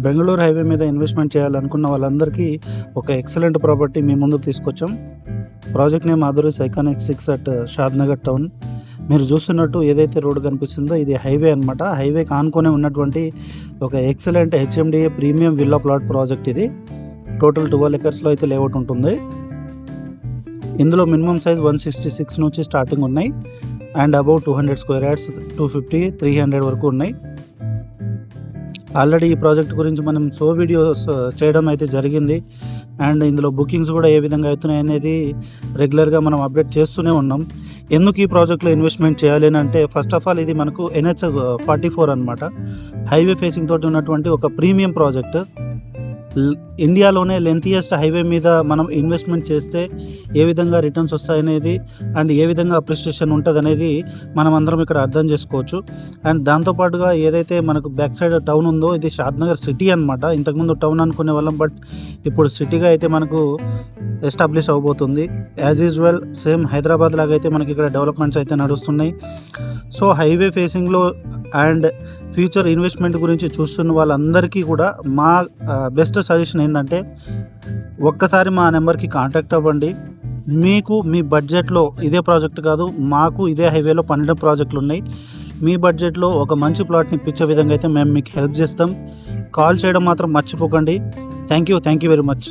Bengaluru highway మీద investment చేయాలనుకున్న వాళ్ళందరికీ ఒక ఎక్సలెంట్ ప్రాపర్టీ మీ ముందుకు తీసుకొచ్చాం. Project name Aadurees iconic 6 at Shadnagar town. మీరు చూస్తున్నట్టు ఏదైతే రోడ్డు కనిపిస్తుందో ఇది హైవే అనమాట. హైవేకి ఆనుకొని ఉన్నటువంటి ఒక excellent HMDA premium villa plot project ఇది. టోటల్ 12 ఎకర్స్లో అయితే లేఅవుట్ ఉంటుంది. ఇందులో మినిమం సైజ్ 166 నుంచి స్టార్టింగ్ ఉన్నాయి అండ్ అబౌవ్ 200 స్క్వేర్ యార్డ్స్ 250, 300 వరకు ఉన్నాయి. ఆల్రెడీ ఈ ప్రాజెక్ట్ గురించి మనం వీడియోస్ చేయడం అయితే జరిగింది అండ్ ఇందులో బుకింగ్స్ కూడా ఏ విధంగా అవుతున్నాయి అనేది రెగ్యులర్గా మనం అప్డేట్ చేస్తూనే ఉన్నాం. ఎందుకు ఈ ప్రాజెక్ట్లో ఇన్వెస్ట్మెంట్ చేయాలి అని అంటే, ఫస్ట్ ఆఫ్ ఆల్ ఇది మనకు NH 44 అనమాట. హైవే ఫేసింగ్ తోటి ఉన్నటువంటి ఒక ప్రీమియం ప్రాజెక్ట్. ఇండియాలోనే లెంతియెస్ట్ హైవే మీద మనం ఇన్వెస్ట్మెంట్ చేస్తే ఏ విధంగా రిటర్న్స్ వస్తాయనేది అండ్ ఏ విధంగా అప్రిషియేషన్ ఉంటుంది అనేది మనం అందరం ఇక్కడ అర్థం చేసుకోవచ్చు. అండ్ దాంతోపాటుగా ఏదైతే మనకు బ్యాక్ సైడ్ టౌన్ ఉందో ఇది షాద్నగర్ సిటీ అనమాట. ఇంతకుముందు టౌన్ అనుకునే వాళ్ళం, బట్ ఇప్పుడు సిటీగా అయితే మనకు ఎస్టాబ్లిష్ అవబోతుంది. యాజ్ యూజువల్ సేమ్ హైదరాబాద్ లాగా అయితే మనకి ఇక్కడ డెవలప్మెంట్స్ అయితే నడుస్తున్నాయి. సో హైవే ఫేసింగ్లో అండ్ ఫ్యూచర్ ఇన్వెస్ట్మెంట్ గురించి చూస్తున్న వాళ్ళందరికీ కూడా మా బెస్ట్ సజెషన్ ఏంటంటే, ఒక్కసారి మా నెంబర్కి కాంటాక్ట్ అవ్వండి. మీకు మీ బడ్జెట్లో ఇదే ప్రాజెక్ట్ కాదు, మాకు ఇదే హైవేలో 12 ప్రాజెక్టులు ఉన్నాయి. మీ బడ్జెట్లో ఒక మంచి ప్లాట్ని ఇప్పించే విధంగా అయితే మేము మీకు హెల్ప్ చేస్తాం. కాల్ చేయడం మాత్రం మర్చిపోకండి. Thank you very much.